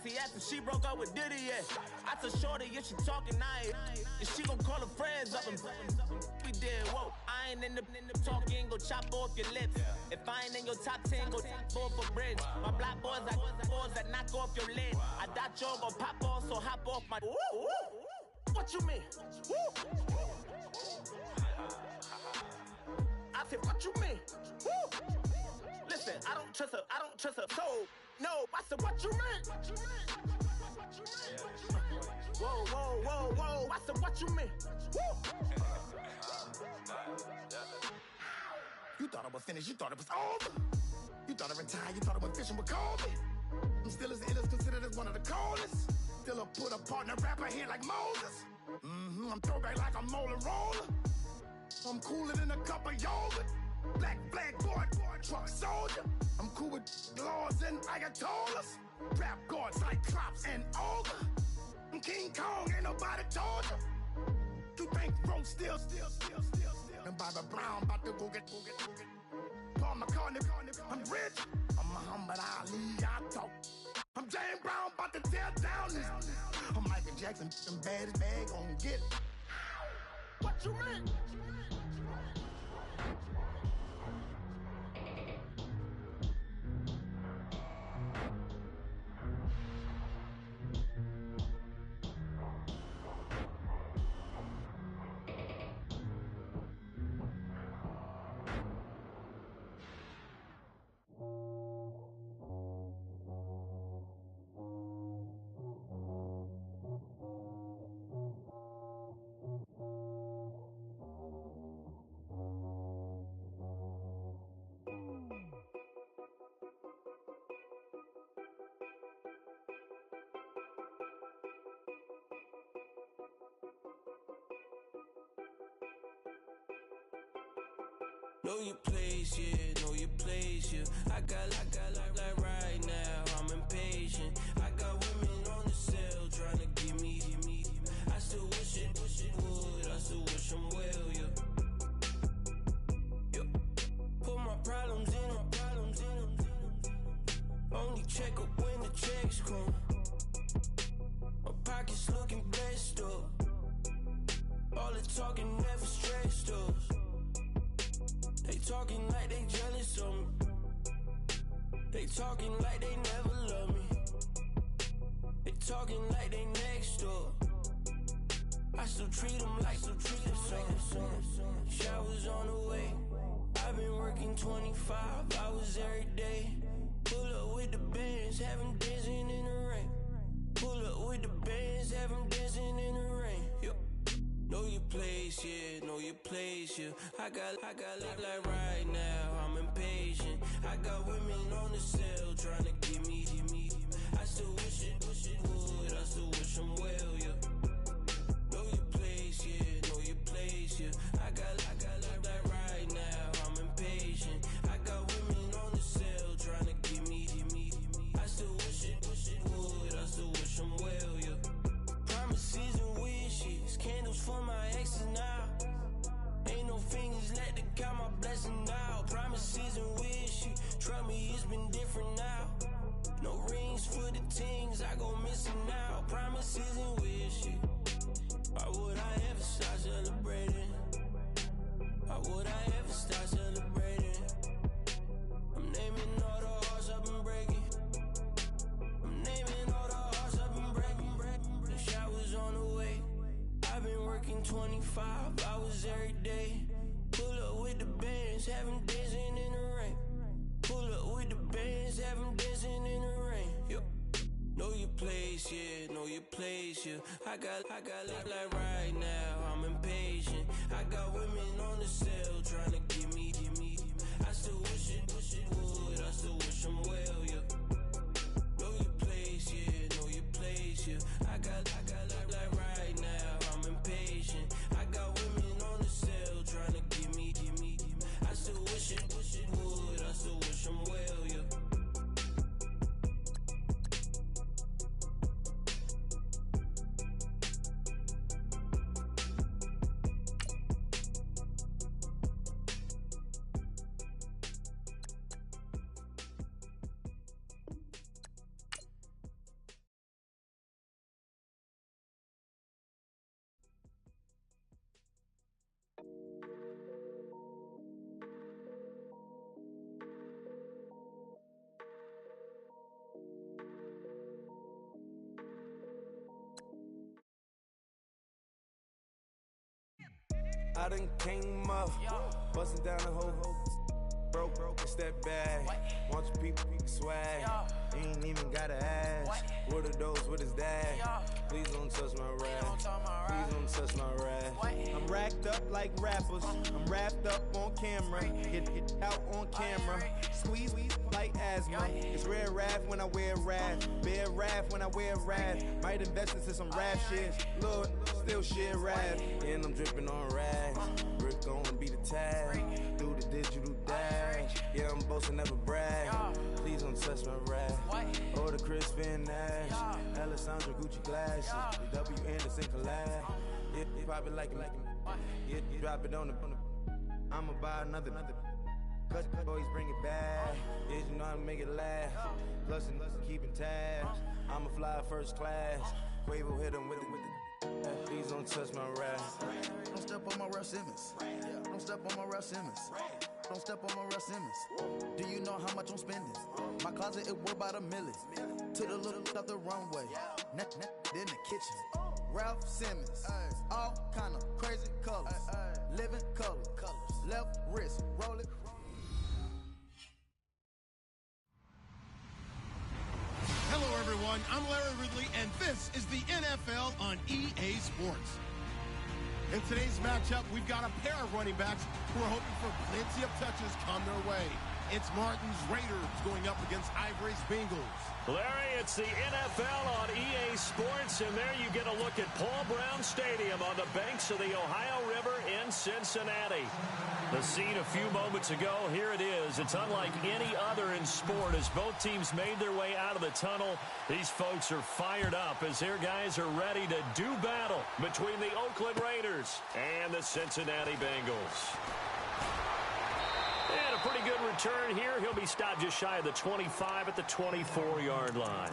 He asked if she broke up with Diddy yet. I told Shorty if she talking, I ain't. And she gon' call her friends up and we did, whoa. I ain't in the talking, go chop off your lips. If I ain't in your top 10, go fall for bridge. My black boys like boys that knock off your lid. I doubt y'all gon' pop off, so hop off my. What you mean? I said, what you mean? Listen, I don't trust her, so no. I said, what you mean? Whoa, whoa, whoa, whoa. I said, what you mean? You thought I was finished, you thought it was over. You thought I retired, you thought I went fishing with Kobe. I'm still as ill as considered as one of the coldest. Still a put a partner rapper here like Moses. I'm throwback like a molar roller. I'm cooler than a cup of yogurt. Black flag boy, truck soldier. I'm cool with laws and Ayatollahs. Rap gods like Klops and Ogre. I'm King Kong, ain't nobody told you. You think Rome still. And Bobby Brown about to go get. Paul McCartney, I'm rich. I'm Muhammad Ali, I talk. I'm James Brown, about to tear down this. I'm Michael Jackson, them bad as bad, gon' get it. What you mean? Know your place, yeah, know your place, yeah. I got like right now, I'm impatient. I got women on the cell trying to give me. I still wish it would, I still wish I'm well, yeah. Put my problems in. Only check up when the checks come. My pockets looking blessed up. All the talking never stressed us. They talking like they jealous of me. They talking like they never love me. They talking like they next door. I still treat them like some. Showers on the way. I've been working 25 hours every day. Pull up with the bands, have them dancing in the rain. Pull up with the bands, have them dancing in the rain. Know your place, yeah, know your place, yeah. I got like right now, I'm impatient. I got women on the cell trying to give me. I still wish it would, I still wish I'm well, yeah. Know your place, yeah, know your place, yeah. I got like right now, I'm impatient. I got women on the cell trying to give me. I still wish it would, I still wish I'm well, yeah. Promises and wishes, candles for my exes now. Ain't no fingers left to count my blessing now. Promises and wishes, trust me, it's been different now. No rings for the things I go missing now. Promises and wishes. Why would I ever start celebrating? Why would I ever start celebrating? I'm naming all the hearts I've been breaking. I'm naming all the hearts I've been breaking. The showers on the way. I've been working 25 hours every day. Pull up with the bands, have them dancing in the rain. Pull up with the bands, have them dancing in the rain. Know your place, yeah, know your place, yeah. I got like right now, I'm impatient. I got women on the cell trying to give me. I still wish it would, I still wish I'm well, yeah. Know your place, yeah, know your place, yeah. I got like right now, I'm impatient. I got women on the cell trying to give me. I still wish it would, I still wish I'm well, yeah. I done came up, busting down the whole broke, it's that bag. Want your people swag, you ain't even gotta ask. What are those, what is that? Please don't touch my rap, please don't touch my rap. I'm racked up like rappers, I'm wrapped up on camera. Get out on camera, squeeze like asthma. It's rare wrath when I wear wrath, bare wrath when I wear wrath. Might invest into some rap shit, Lord, still shit wrath. And I'm dripping on rags, Rick gonna be the tag, through the digital dash. Yeah, I'm boasting, never brag. Please don't touch my rap. Or the Chris Van Nash, Alessandra Gucci glasses, the W Anderson collab. Yeah, pop it like it. Yeah, drop it on the. I'ma buy another. Cause boys bring it back. Yeah, you know how to make it last. Plus and keeping tabs. I'ma fly first class. Quavo hit him with it. Please don't touch my rap. Don't step on my Ralph Simmons. Don't step on my Ralph Simmons. Don't step on my Ralph Simmons. Do you know how much I'm spending? My closet, it worth about $1 million. Took the little out the runway. In the kitchen. Ralph Simmons. All kind of crazy colors. Living color. Left wrist. Roll it. Hello, everyone. I'm Larry Ridley, and this is the NFL on EA Sports. In today's matchup, we've got a pair of running backs who are hoping for plenty of touches come their way. It's Martin's Raiders going up against Ivory's Bengals. Larry, it's the NFL on EA Sports, and there you get a look at Paul Brown Stadium on the banks of the Ohio River in Cincinnati. The scene a few moments ago, here it is. It's unlike any other in sport as both teams made their way out of the tunnel. These folks are fired up as their guys are ready to do battle between the Oakland Raiders and the Cincinnati Bengals. And a pretty good return here. He'll be stopped just shy of the 25 at the 24-yard line.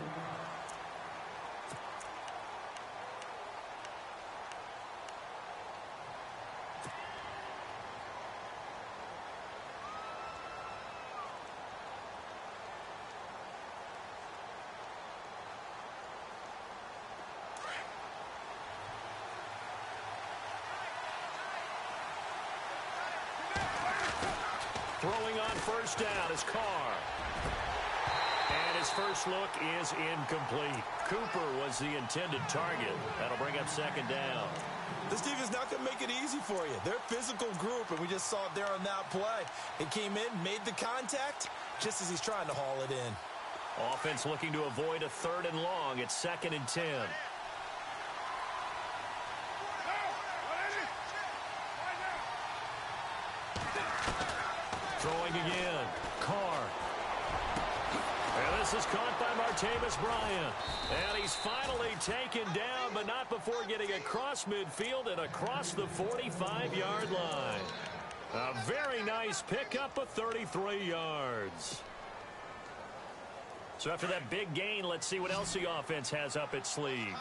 Throwing on first down is Carr. And his first look is incomplete. Cooper was the intended target. That'll bring up second down. This defense not going to make it easy for you. They're a physical group, and we just saw it there on that play. It came in, made the contact, just as he's trying to haul it in. Offense looking to avoid a 3rd and long. It's 2nd and 10. Throwing again. Carr. And this is caught by Martavis Bryant. And he's finally taken down, but not before getting across midfield and across the 45-yard line. A very nice pickup of 33 yards. So after that big gain, let's see what else the offense has up its sleeve.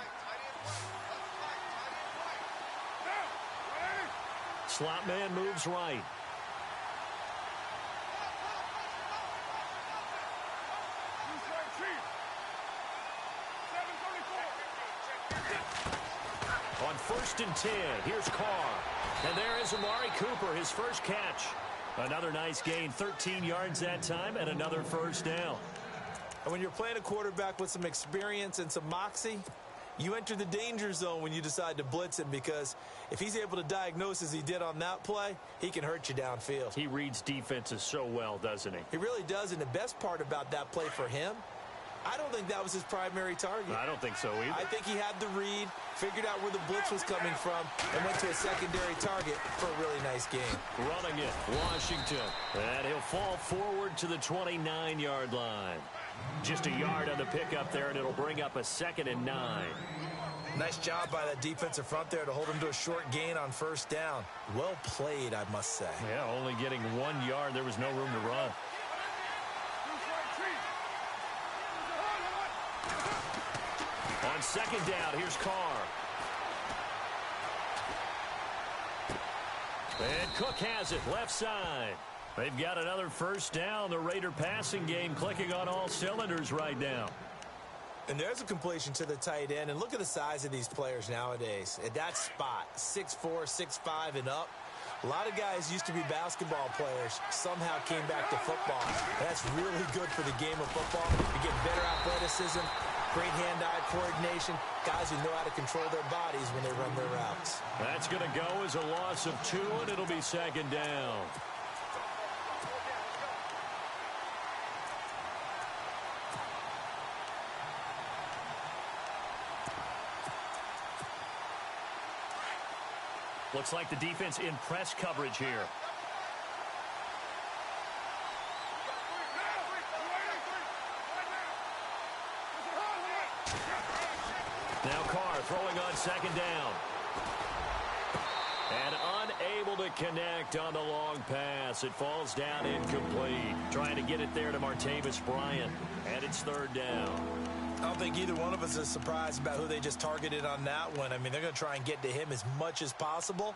Slot man moves right. On 1st and 10, here's Carr. And there is Amari Cooper, his first catch. Another nice gain, 13 yards that time, and another first down. And when you're playing a quarterback with some experience and some moxie, you enter the danger zone when you decide to blitz him, because if he's able to diagnose as he did on that play, he can hurt you downfield. He reads defenses so well, doesn't he? He really does, and the best part about that play for him, I don't think that was his primary target. I don't think so either. I think he had the read, figured out where the blitz was coming from, and went to a secondary target for a really nice game. Running it, Washington. And he'll fall forward to the 29-yard line. Just a yard on the pickup there, and it'll bring up a 2nd and 9. Nice job by that defensive front there to hold him to a short gain on first down. Well played, I must say. Yeah, only getting 1 yard. There was no room to run. On 2nd down, here's Carr. And Cook has it, left side. They've got another first down. The Raider passing game clicking on all cylinders right now. And there's a completion to the tight end. And look at the size of these players nowadays. At that spot, 6'4", 6'5", and up. A lot of guys used to be basketball players, somehow came back to football. That's really good for the game of football. You get better athleticism, great hand-eye coordination, guys who know how to control their bodies when they run their routes. That's going to go as a loss of 2, and it'll be second down. Looks like the defense in press coverage here. Now Carr throwing on second down. And unable to connect on the long pass. It falls down incomplete. Trying to get it there to Martavis Bryant. And it's third down. I don't think either one of us is surprised about who they just targeted on that one. I mean, they're going to try and get to him as much as possible.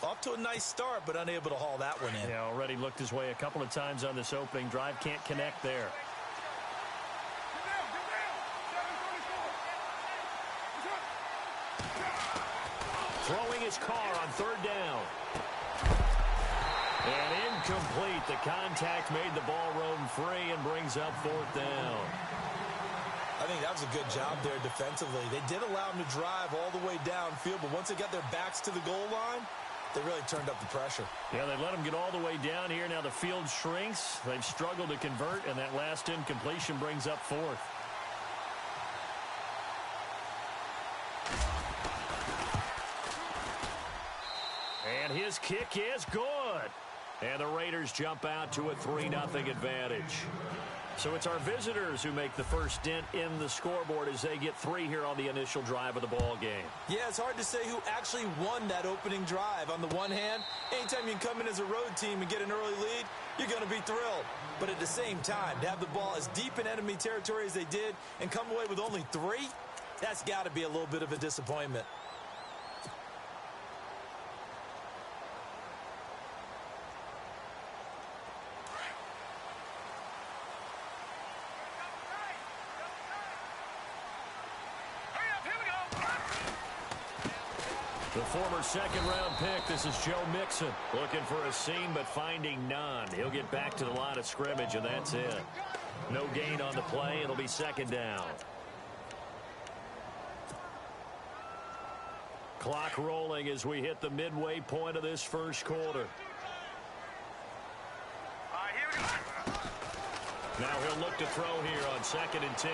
Off to a nice start, but unable to haul that one in. Yeah, already looked his way a couple of times on this opening drive. Can't connect there. Throwing his Carr on third down. And incomplete. The contact made the ball roam free and brings up fourth down. I think that was a good job there defensively. They did allow them to drive all the way downfield, but once they got their backs to the goal line, they really turned up the pressure. Yeah, they let them get all the way down here. Now the field shrinks. They've struggled to convert, and that last incompletion brings up fourth. And his kick is good. And the Raiders jump out to a 3-0 advantage. So it's our visitors who make the first dent in the scoreboard as they get 3 here on the initial drive of the ball game. Yeah, it's hard to say who actually won that opening drive. On the one hand, anytime you can come in as a road team and get an early lead, you're going to be thrilled. But at the same time, to have the ball as deep in enemy territory as they did and come away with only 3, that's got to be a little bit of a disappointment. The former second-round pick, this is Joe Mixon, looking for a seam but finding none. He'll get back to the line of scrimmage, and that's it. No gain on the play. It'll be second down. Clock rolling as we hit the midway point of this first quarter. Now he'll look to throw here on 2nd and 10.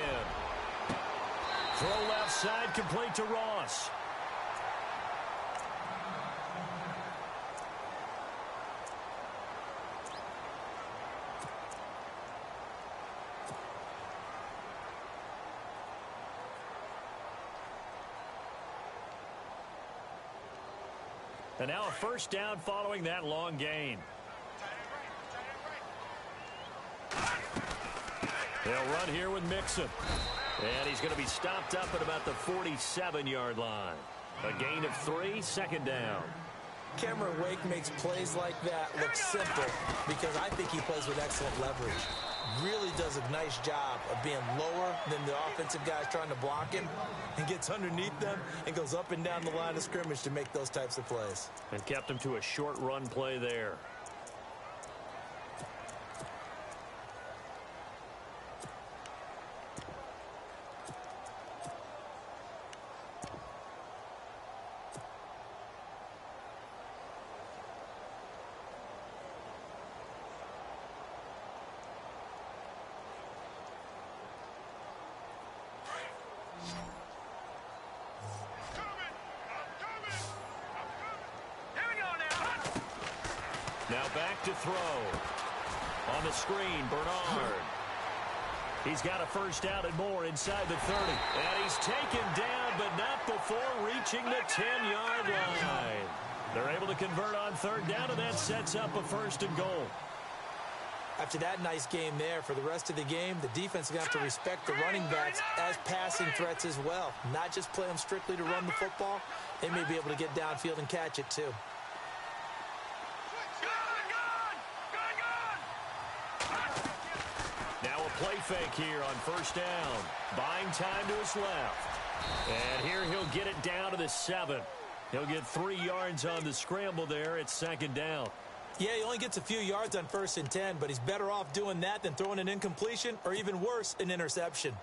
Throw left side, complete to Ross. And now a first down following that long gain. They'll run here with Mixon. And he's going to be stopped up at about the 47-yard line. A gain of 3, second down. Cameron Wake makes plays like that look simple because I think he plays with excellent leverage. Really does a nice job of being lower than the offensive guys trying to block him and gets underneath them and goes up and down the line of scrimmage to make those types of plays. And kept him to a short run play there. Now back to throw. On the screen, Bernard. He's got a first down and more inside the 30. And he's taken down, but not before reaching the 10-yard line. They're able to convert on third down, and that sets up a first and goal. After that nice game there, for the rest of the game, the defense is going to have to respect the running backs as passing threats as well. Not just play them strictly to run the football. They may be able to get downfield and catch it, too. Now a play fake here on first down. Buying time to his left. And here he'll get it down to the 7. He'll get 3 yards on the scramble there. It's second down. Yeah, he only gets a few yards on 1st and 10, but he's better off doing that than throwing an incompletion or even worse, an interception.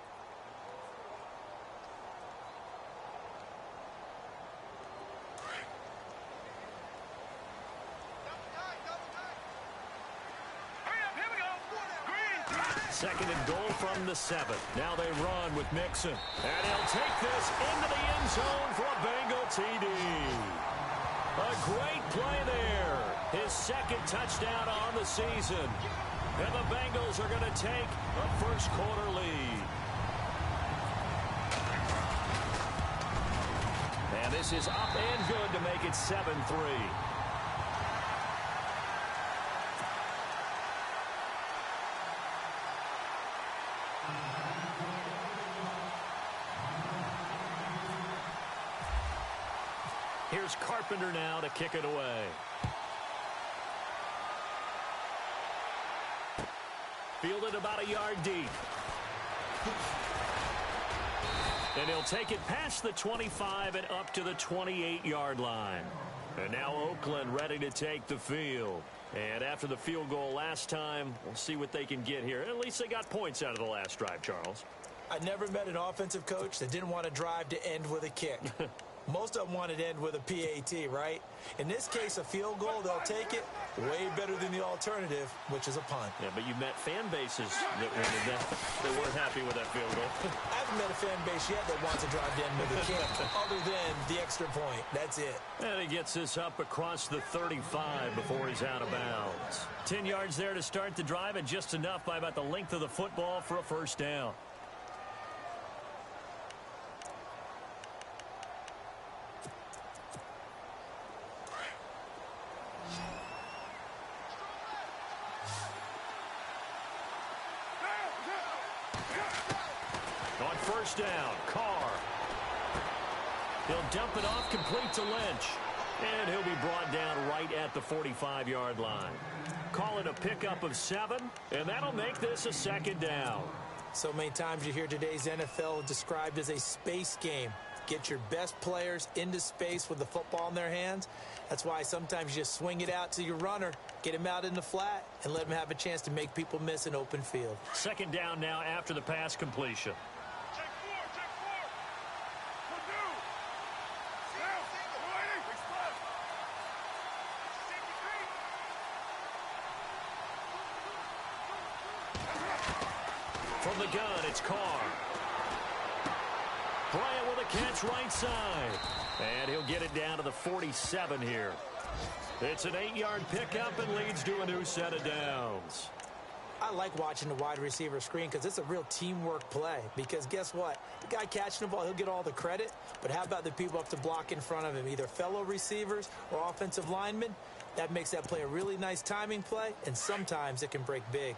Second and goal from the 7. Now they run with Mixon. And he'll take this into the end zone for a Bengal TD. A great play there. His second touchdown on the season. And the Bengals are going to take a first-quarter lead. And this is up and good to make it 7-3. Here's Carpenter now to kick it away. Fielded about a yard deep. And he'll take it past the 25 and up to the 28-yard line. And now Oakland ready to take the field. And after the field goal last time, we'll see what they can get here. At least they got points out of the last drive, Charles. I never met an offensive coach that didn't want to drive to end with a kick. Most of them wanted to end with a PAT, right? In this case, a field goal, they'll take it way better than the alternative, which is a punt. Yeah, but you met fan bases that wanted that. They weren't happy with that field goal. I haven't met a fan base yet that wants to drive to end with a kick, other than the extra point. That's it. And he gets this up across the 35 before he's out of bounds. 10 yards there to start the drive, and just enough by about the length of the football for a first down. On first down, Carr. He'll dump it off complete to Lynch. And he'll be brought down right at the 45-yard line. Call it a pickup of 7, and that'll make this a second down. So many times you hear today's NFL described as a space game. Get your best players into space with the football in their hands. That's why sometimes you just swing it out to your runner, get him out in the flat, and let him have a chance to make people miss an open field. Second down now after the pass completion. From the gun, it's Carr. Bryant with a catch right side. And he'll get it down to the 47 here. It's an 8-yard pickup and leads to a new set of downs. I like watching the wide receiver screen because it's a real teamwork play. Because guess what? The guy catching the ball, he'll get all the credit. But how about the people up to block in front of him, either fellow receivers or offensive linemen? That makes that play a really nice timing play, and sometimes it can break big.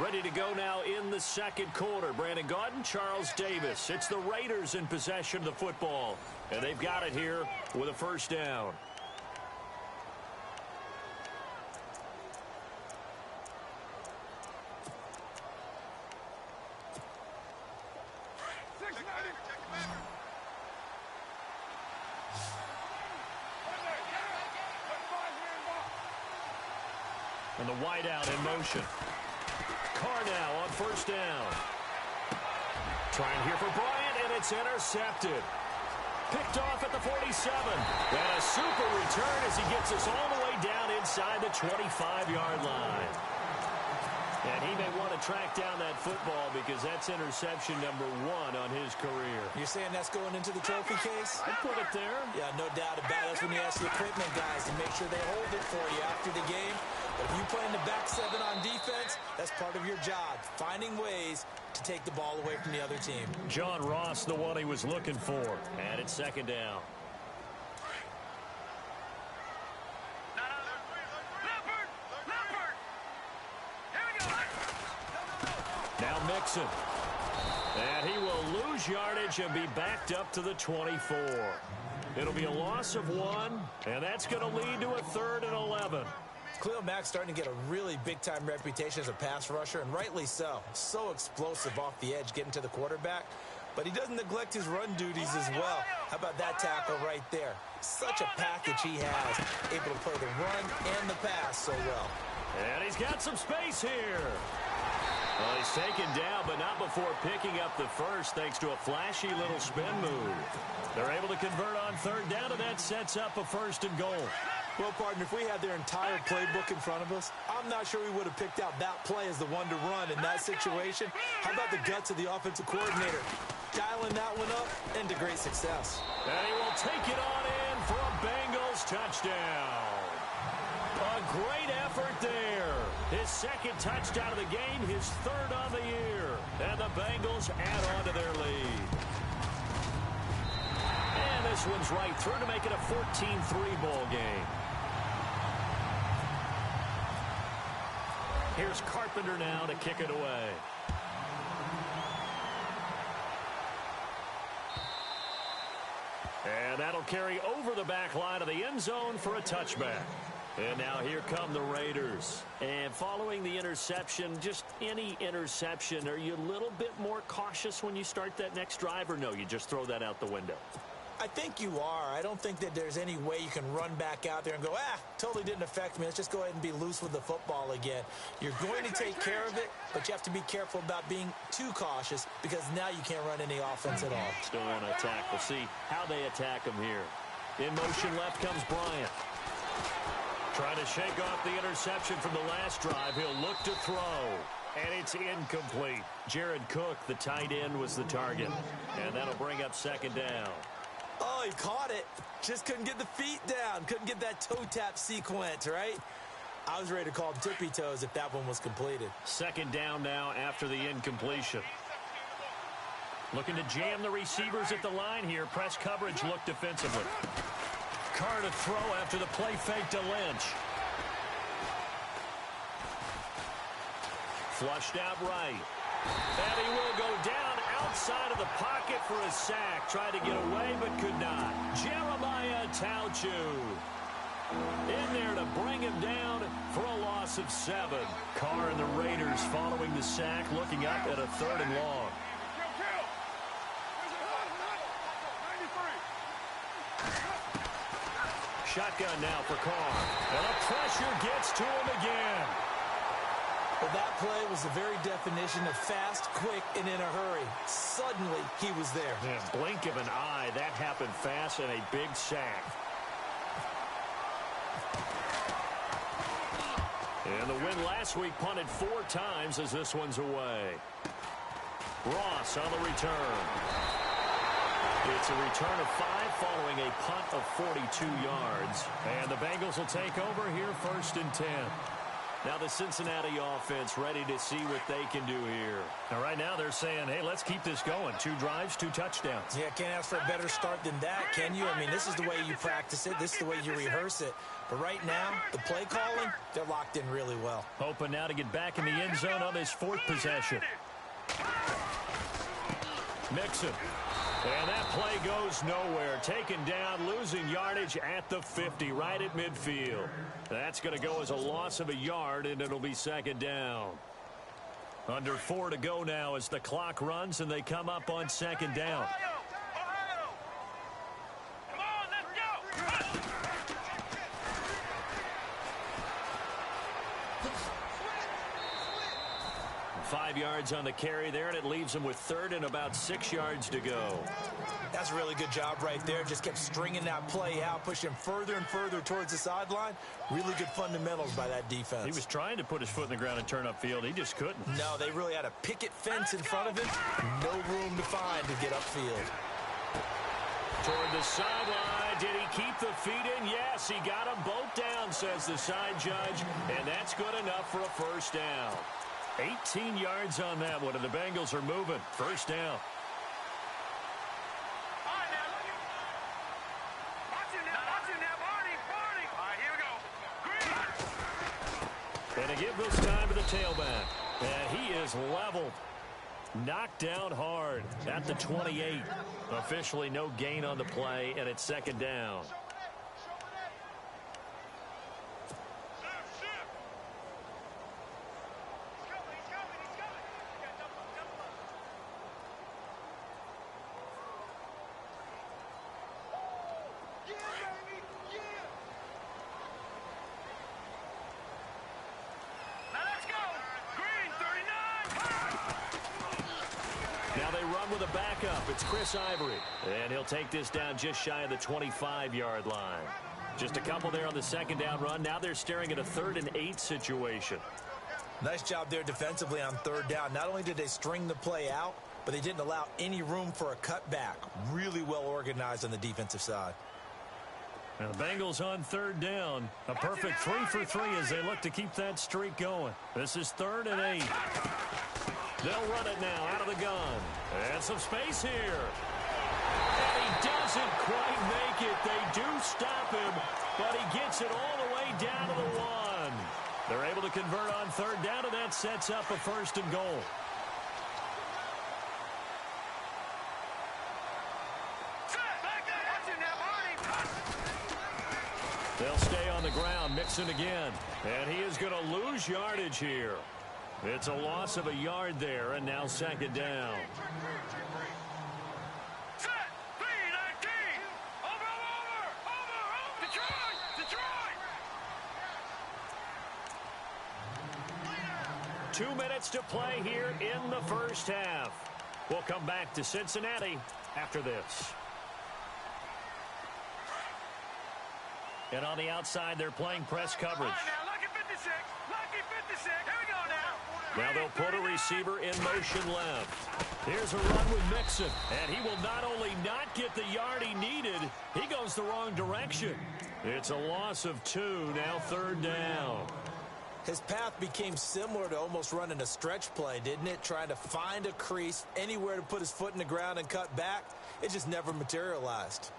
Ready to go now in the second quarter. Brandon Gaudin, Charles Davis. It's the Raiders in possession of the football. And they've got it here with a first down. And the wideout in motion. Carr now on first down. Trying here for Bryant, and it's intercepted. Picked off at the 47. And a super return as he gets us all the way down inside the 25-yard line. And he may want to track down that football because that's interception number 1 on his career. You're saying that's going into the trophy case? I'd put it there. Yeah, no doubt about it. That's when you ask the equipment guys to make sure they hold it for you after the game. But if you play in the back 7 on defense, that's part of your job, finding ways to take the ball away from the other team. John Ross, the one he was looking for. And it's second down. Now Mixon. And he will lose yardage and be backed up to the 24. It'll be a loss of 1, and that's going to lead to a 3rd and 11. Khalil Mack's starting to get a really big-time reputation as a pass rusher, and rightly so. So explosive off the edge getting to the quarterback. But he doesn't neglect his run duties as well. How about that tackle right there? Such a package he has, able to play the run and the pass so well. And he's got some space here. Well, he's taken down, but not before picking up the first, thanks to a flashy little spin move. They're able to convert on third down, and that sets up a 1st and goal. Well, partner, if we had their entire playbook in front of us, I'm not sure we would have picked out that play as the one to run in that situation. How about the guts of the offensive coordinator? Dialing that one up into great success. And he will take it on in for a Bengals touchdown. A great effort there. His 2nd touchdown of the game, his 3rd on the year. And the Bengals add on to their lead. And this one's right through to make it a 14-3 ball game. Here's Carpenter now to kick it away. And that'll carry over the back line of the end zone for a touchback. And now here come the Raiders. And following the interception, just any interception, are you a little bit more cautious when you start that next drive, or no, you just throw that out the window? I think you are. I don't think that there's any way you can run back out there and go, totally didn't affect me. Let's just go ahead and be loose with the football again. You're going to take care of it, but you have to be careful about being too cautious because now you can't run any offense at all. Still want to attack. We'll see how they attack him here. In motion left comes Bryant. Trying to shake off the interception from the last drive. He'll look to throw. And it's incomplete. Jared Cook, the tight end, was the target. And that'll bring up 2nd down. Oh, he caught it. Just couldn't get the feet down. Couldn't get that toe tap sequence, right? I was ready to call him tippy toes if that one was completed. 2nd down now after the incompletion. Looking to jam the receivers at the line here. Press coverage look defensively. Carr to throw after the play fake to Lynch. Flushed out right. And he will go down outside of the pocket for a sack. Tried to get away but could not. Jeremiah Tauchu in there to bring him down for a loss of 7. Carr and the Raiders following the sack, looking up at a 3rd and long. Shotgun now for Carr. And the pressure gets to him again. Well, that play was the very definition of fast, quick, and in a hurry. Suddenly, he was there. Yeah, blink of an eye. That happened fast and a big sack. And the win last week punted 4 times as this one's away. Ross on the return. It's a return of 5 following a punt of 42 yards. And the Bengals will take over here 1st and 10. Now the Cincinnati offense ready to see what they can do here. Now right now they're saying, hey, let's keep this going. 2 drives, 2 touchdowns. Yeah, can't ask for a better start than that, can you? I mean, this is the way you practice it. This is the way you rehearse it. But right now, the play calling, they're locked in really well. Hoping now to get back in the end zone on this 4th possession. Mixon. And that play goes nowhere. Taken down, losing yardage at the 50, right at midfield. That's going to go as a loss of a yard, and it'll be 2nd down. Under 4 to go now as the clock runs, and they come up on 2nd down. Come on, let's go! 5 yards on the carry there, and it leaves them with 3rd and about 6 yards to go. That's a really good job right there. Just kept stringing that play out, pushing further and further towards the sideline. Really good fundamentals by that defense. He was trying to put his foot in the ground and turn upfield. He just couldn't. No, they really had a picket fence in front of him. No room to find to get upfield. Toward the sideline. Did he keep the feet in? Yes, he got them both down, says the side judge. And that's good enough for a 1st down. 18 yards on that one, and the Bengals are moving. 1st down. And a give this time to the tailback. And he is leveled. Knocked down hard at the 28. Officially no gain on the play, and it's 2nd down. run with a backup. It's Chris Ivory. And he'll take this down just shy of the 25-yard line. Just a couple there on the second down run. Now they're staring at a 3rd and 8 situation. Nice job there defensively on 3rd down. Not only did they string the play out, but they didn't allow any room for a cutback. Really well organized on the defensive side. And the Bengals on 3rd down. A perfect 3 for 3 as they look to keep that streak going. This is 3rd and 8. They'll run it now out of the gun. And some space here. And he doesn't quite make it. They do stop him, but he gets it all the way down to the 1. They're able to convert on 3rd down, and that sets up a 1st and goal. They'll stay on the ground, Mixon again. And he is going to lose yardage here. It's a loss of a yard there, and now 2nd down. Set, 3-19. Over. Detroit. 2 minutes to play here in the first half. We'll come back to Cincinnati after this. And on the outside, they're playing press coverage. All right, now, lucky 56. Lucky 56. Here we go now. Now they'll put a receiver in motion left. Here's a run with Mixon. And he will not only not get the yard he needed, he goes the wrong direction. It's a loss of 2, now 3rd down. His path became similar to almost running a stretch play, didn't it? Trying to find a crease, anywhere to put his foot in the ground and cut back. It just never materialized.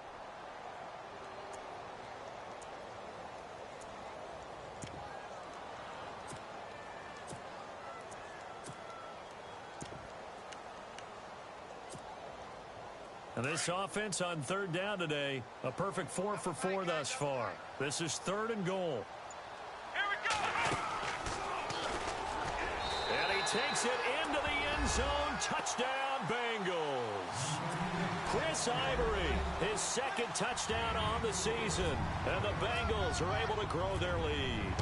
And this offense on 3rd down today, a perfect 4 for 4 thus far. This is 3rd and goal. Here we go. And he takes it into the end zone. Touchdown, Bengals. Chris Ivory, his 2nd touchdown on the season. And the Bengals are able to grow their lead.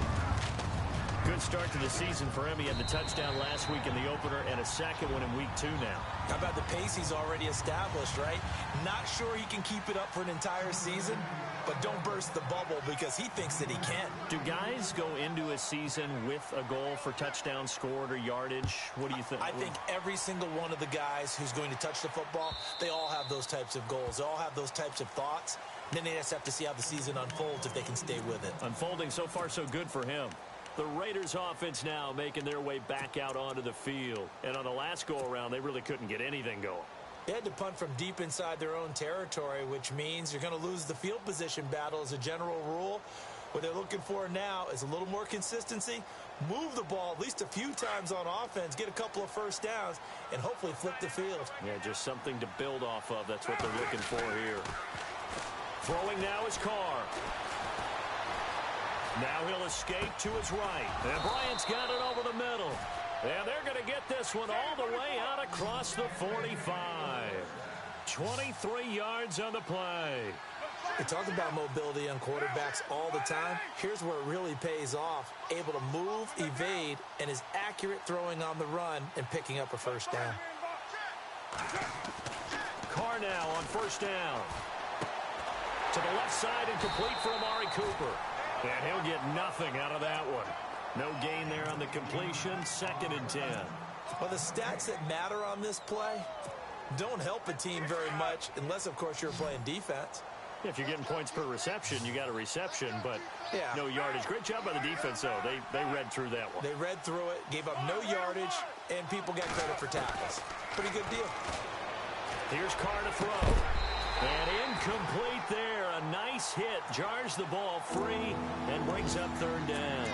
Good start to the season for him. He had the touchdown last week in the opener and a 2nd one in week 2 now. How about the pace he's already established, right? Not sure he can keep it up for an entire season, but don't burst the bubble because he thinks that he can. Do guys go into a season with a goal for touchdown scored or yardage? What do you think? I think every single one of the guys who's going to touch the football, they all have those types of goals. They all have those types of thoughts. Then they just have to see how the season unfolds if they can stay with it. Unfolding so far so good for him. The Raiders offense now making their way back out onto the field. And on the last go-around, they really couldn't get anything going. They had to punt from deep inside their own territory, which means you're going to lose the field position battle as a general rule. What they're looking for now is a little more consistency, move the ball at least a few times on offense, get a couple of 1st downs, and hopefully flip the field. Yeah, just something to build off of. That's what they're looking for here. Throwing now is Carr. Now he'll escape to his right. And Bryant's got it over the middle. And they're going to get this one all the way out across the 45. 23 yards on the play. We talk about mobility on quarterbacks all the time. Here's where it really pays off. Able to move, evade, and is accurate throwing on the run and picking up a 1st down. Carr now on 1st down. To the left side and complete for Amari Cooper. And he'll get nothing out of that one. No gain there on the completion. 2nd and 10. Well, the stats that matter on this play don't help a team very much unless, of course, you're playing defense. If you're getting points per reception, you got a reception, but no yardage. Great job by the defense, though. They read through that one. They read through it, gave up no yardage, and people get credit for tackles. Pretty good deal. Here's Carr to throw. And incomplete there. A nice hit. Jars the ball free and brings up 3rd down.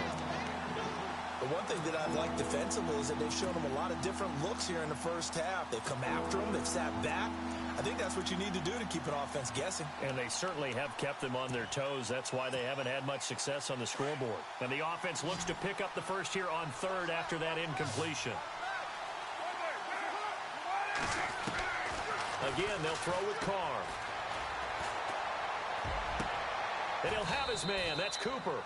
The one thing that I've liked defensively is that they've shown them a lot of different looks here in the first half. They've come after them. They've sat back. I think that's what you need to do to keep an offense guessing. And they certainly have kept them on their toes. That's why they haven't had much success on the scoreboard. And the offense looks to pick up the first here on 3rd after that incompletion. Again, they'll throw with Carr. And he'll have his man. That's Cooper.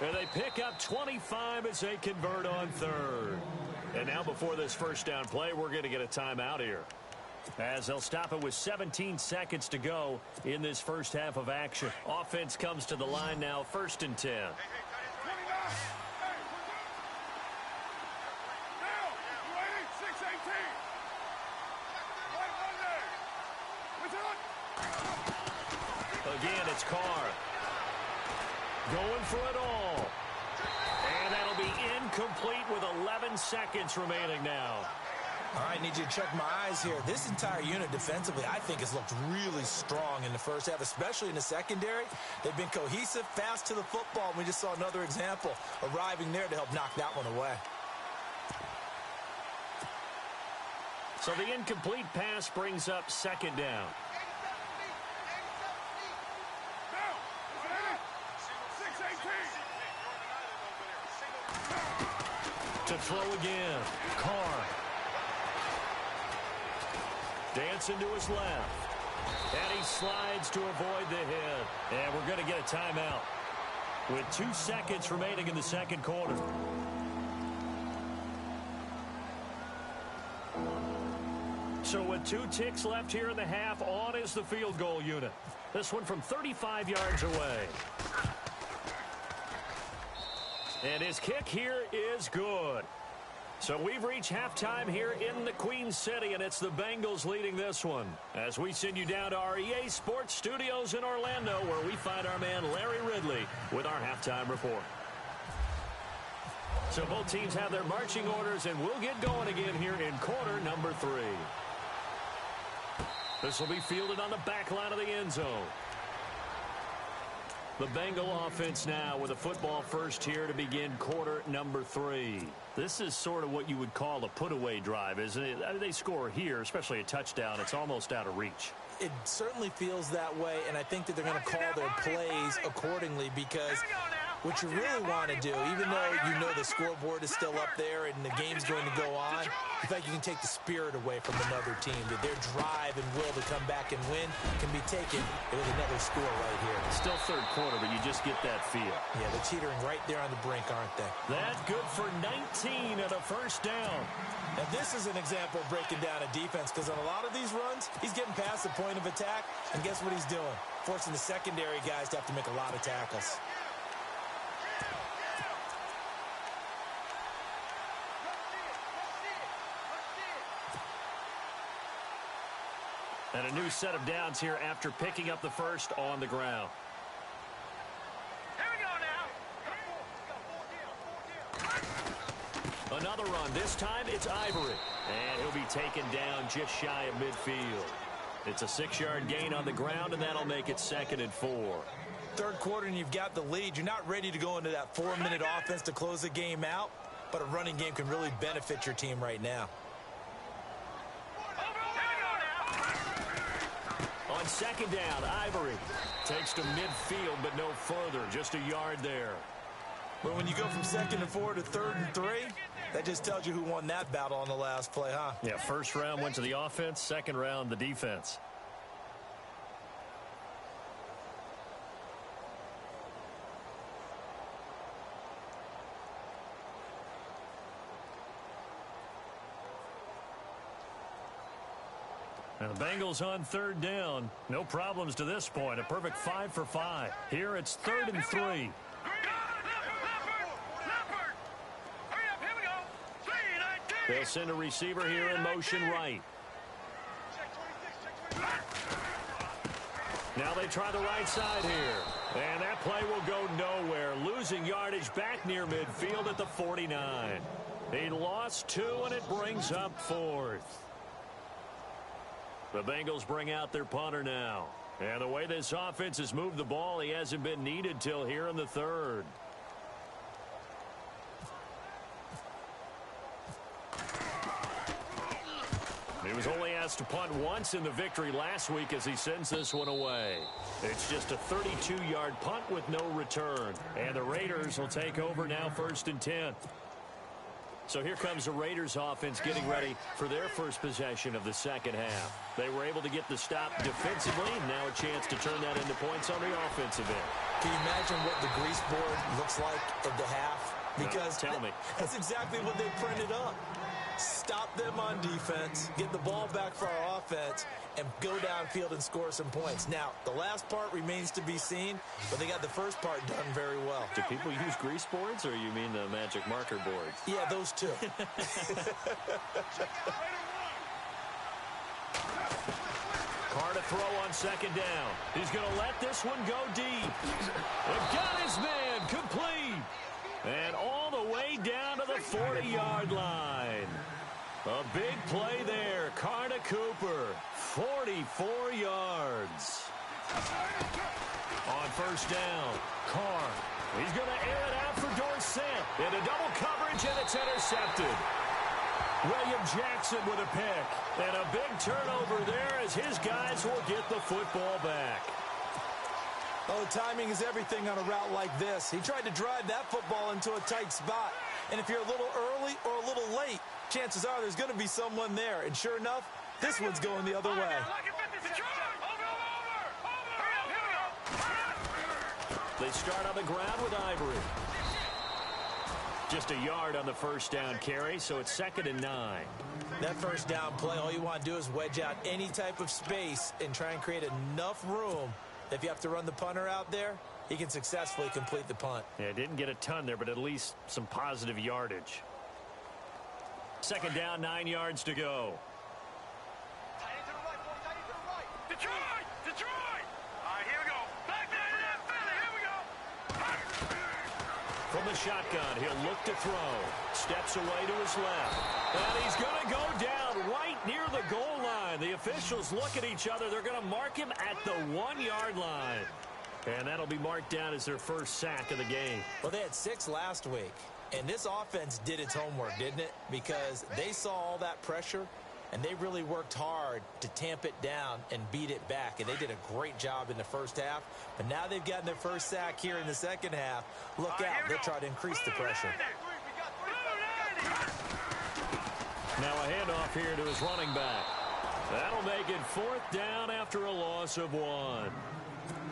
And they pick up 25 as they convert on 3rd. And now before this 1st down play, we're going to get a timeout here. as they'll stop it with 17 seconds to go in this first half of action. Offense comes to the line now, 1st and 10. Again, it's Carr. Going for it all. And that'll be incomplete with 11 seconds remaining now. All right, need you to check my eyes here. This entire unit defensively, I think, has looked really strong in the first half, especially in the secondary. They've been cohesive, fast to the football. We just saw another example arriving there to help knock that one away. So the incomplete pass brings up 2nd down. To throw again, Carr. Dancing to his left. And he slides to avoid the hit. And we're going to get a timeout with 2 seconds remaining in the second quarter. So with 2 ticks left here in the half, on is the field goal unit. This one from 35 yards away. And his kick here is good. So we've reached halftime here in the Queen City, and it's the Bengals leading this one. As we send you down to our EA Sports Studios in Orlando, where we find our man Larry Ridley with our halftime report. So both teams have their marching orders, and we'll get going again here in quarter number 3. This will be fielded on the back line of the end zone. The Bengal offense now with a football first here to begin quarter number 3. This is sort of what you would call a put-away drive, isn't it? They score here, especially a touchdown. It's almost out of reach. It certainly feels that way, and I think that they're going to call their plays accordingly, because what you really want to do, even though you know the scoreboard is still up there and the game's going to go on, you think you can take the spirit away from another team, that their drive and will to come back and win can be taken with another score right here. Still third quarter, but you just get that feel. Yeah, they're teetering right there on the brink, aren't they? That's good for 19 and a first down. Now, this is an example of breaking down a defense, because on a lot of these runs, he's getting past the point of attack, and guess what he's doing? Forcing the secondary guys to have to make a lot of tackles. And a new set of downs here after picking up the first on the ground. Here we go now. Another run. This time it's Ivory. And he'll be taken down just shy of midfield. It's a 6-yard gain on the ground, and that'll make it 2nd and 4. Third quarter, and you've got the lead. You're not ready to go into that 4-minute offense to close the game out, but a running game can really benefit your team right now. On 2nd down, Ivory takes to midfield, but no further. Just a yard there. But when you go from 2nd and 4 to 3rd and 3, that just tells you who won that battle on the last play, huh? Yeah, first round went to the offense, second round the defense. And the Bengals on 3rd down. No problems to this point. A perfect 5 for 5. Here it's 3rd and 3. They'll send a receiver here in motion right. Now they try the right side here. And that play will go nowhere. Losing yardage back near midfield at the 49. He lost 2, and it brings up 4th. The Bengals bring out their punter now. And the way this offense has moved the ball, he hasn't been needed till here in the 3rd. He was only asked to punt once in the victory last week as he sends this one away. It's just a 32-yard punt with no return. And the Raiders will take over now 1st and 10. So here comes the Raiders offense getting ready for their first possession of the second half. They were able to get the stop defensively, and now a chance to turn that into points on the offensive end. Can you imagine what the grease board looks like at the half? Because tell me. That's exactly what they printed up. stop them on defense, get the ball back for our offense, and go downfield and score some points. Now, the last part remains to be seen, but they got the first part done very well. Do people use grease boards, or you mean the magic marker boards? Yeah, those two. Carr to throw on second down. He's going to let this one go deep. And got his man complete. And all the way down to the 40-yard line. A big play there. Carr to Cooper. 44 yards. On first down, Carr. He's going to air it out for Dorsett. Into double coverage, and it's intercepted. William Jackson with a pick. And a big turnover there as his guys will get the football back. Oh, timing is everything on a route like this. He tried to drive that football into a tight spot. And if you're a little early or a little late, chances are there's going to be someone there. And sure enough, this one's going the other way. They start on the ground with Ivory. Just a yard on the first down carry, so it's 2nd and 9. That first down play, all you want to do is wedge out any type of space and try and create enough room. If you have to run the punter out there, he can successfully complete the punt. Yeah, didn't get a ton there, but at least some positive yardage. 2nd down, 9 yards to go. Detroit! Detroit! All right, here we go. Back there, Philly, here we go. From the shotgun, he'll look to throw. Steps away to his left. And he's going to go down right near the goal line. The officials look at each other. They're going to mark him at the 1-yard line. And that'll be marked down as their first sack of the game. Well, they had 6 last week. And this offense did its homework, didn't it? Because they saw all that pressure, and they really worked hard to tamp it down and beat it back. And they did a great job in the first half. But now they've gotten their first sack here in the second half. Look out. They'll try to increase the pressure. Now a handoff here to his running back. That'll make it 4th down after a loss of 1.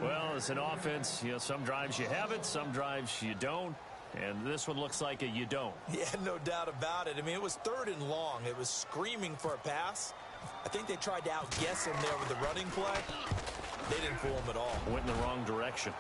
Well, as an offense, some drives you have it, some drives you don't. And this one looks like a you don't. Yeah, no doubt about it. I mean, it was 3rd and long. It was screaming for a pass. I think they tried to outguess him there with the running play. They didn't fool him at all. Went in the wrong direction.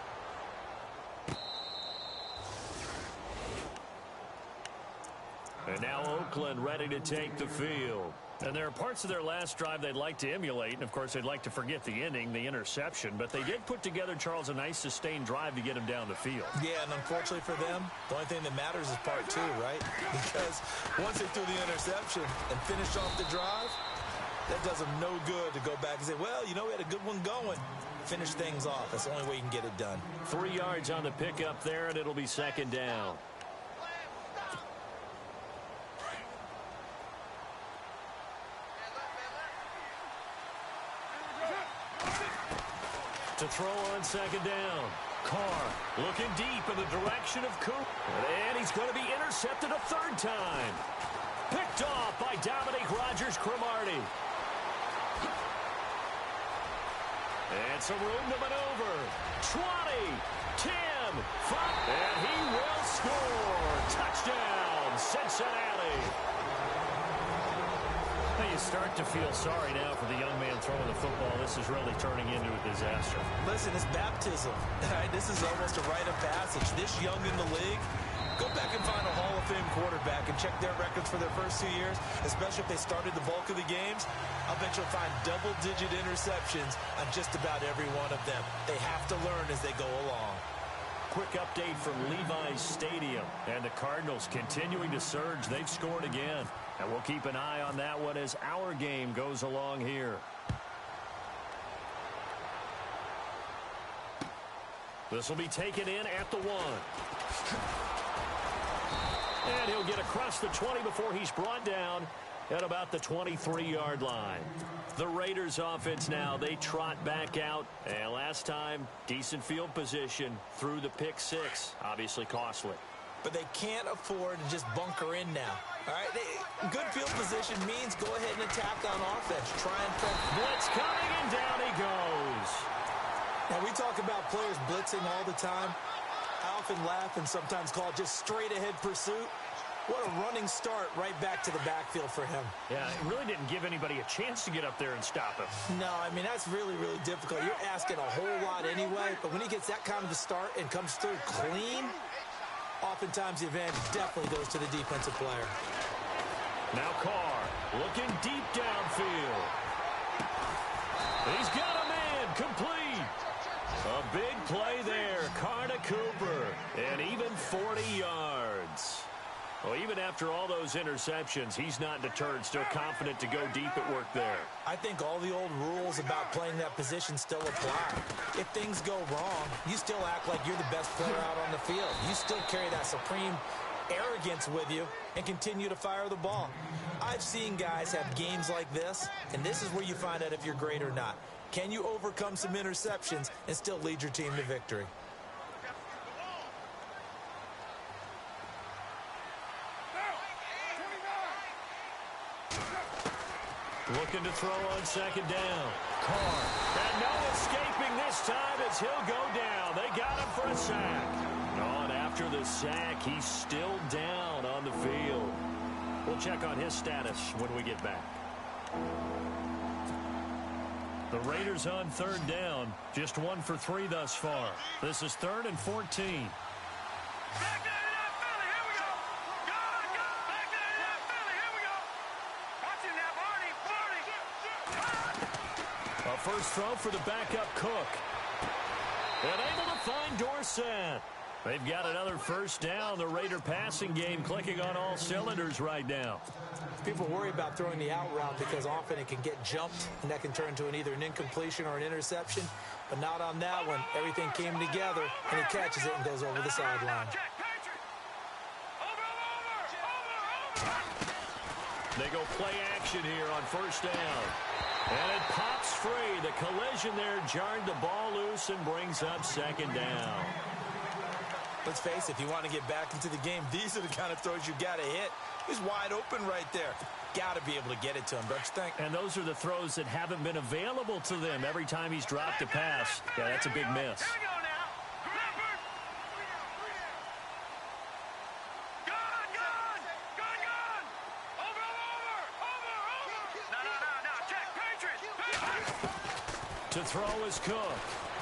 And now Oakland ready to take the field. And there are parts of their last drive they'd like to emulate. And, of course, they'd like to forget the ending, the interception. But they did put together, Charles, a nice sustained drive to get him down the field. Yeah, and unfortunately for them, the only thing that matters is part 2, right? Because once they threw the interception and finished off the drive, that does them no good to go back and say, well, we had a good one going. Finish things off. That's the only way you can get it done. 3 yards on the pickup there, and it'll be 2nd down. To throw on 2nd down. Carr looking deep in the direction of Cooper. And he's going to be intercepted a 3rd time. Picked off by Dominique Rodgers-Cromartie. And some room to maneuver. 20, 10, 5, and he will score. Touchdown, Cincinnati. You start to feel sorry now for the young man throwing the football. This is really turning into a disaster. Listen, it's baptism. This is almost a rite of passage. This young in the league, go back and find a Hall of Fame quarterback and check their records for their first 2 years, especially if they started the bulk of the games. I'll bet you'll find double-digit interceptions on just about every one of them. They have to learn as they go along. Quick update from Levi's Stadium. And the Cardinals continuing to surge. They've scored again. And we'll keep an eye on that one as our game goes along here. This will be taken in at the 1. And he'll get across the 20 before he's brought down at about the 23-yard line. The Raiders offense now, they trot back out. And last time, decent field position through the pick 6. Obviously costly. But they can't afford to just bunker in now. All right, good field position means go ahead and attack on offense. Try and press. Blitz coming, and down he goes. Now, we talk about players blitzing all the time. I often laugh and sometimes call it just straight-ahead pursuit. What a running start right back to the backfield for him. Yeah, it really didn't give anybody a chance to get up there and stop him. No, I mean, that's really, really difficult. You're asking a whole lot anyway, but when he gets that kind of a start and comes through clean, oftentimes the advantage definitely goes to the defensive player. Now Carr looking deep downfield. He's got a man complete. A big play there. Carr to Cooper. And even 40 yards. Well, even after all those interceptions, he's not deterred, still confident to go deep at work there. I think all the old rules about playing that position still apply. If things go wrong, you still act like you're the best player out on the field. You still carry that supreme arrogance with you and continue to fire the ball. I've seen guys have games like this, and this is where you find out if you're great or not. Can you overcome some interceptions and still lead your team to victory? Looking to throw on second down. Carr. And no escaping this time as he'll go down. They got him for a sack. And after the sack, he's still down on the field. We'll check on his status when we get back. The Raiders on third down. Just 1 for 3 thus far. This is 3rd and 14. First throw for the backup Cook. And able to find Dorsett. They've got another first down. The Raider passing game clicking on all cylinders right now. People worry about throwing the out route because often it can get jumped, and that can turn into either an incompletion or an interception. But not on that one. Everything came together, and he catches it and goes over the sideline. They go play action here on first down. And it pops free. The collision there jarred the ball loose and brings up second down. Let's face it, if you want to get back into the game, these are the kind of throws you got to hit. He's wide open right there. Got to be able to get it to him, don't you think? And those are the throws that haven't been available to them every time he's dropped a pass. Yeah, that's a big miss. To throw is Cook.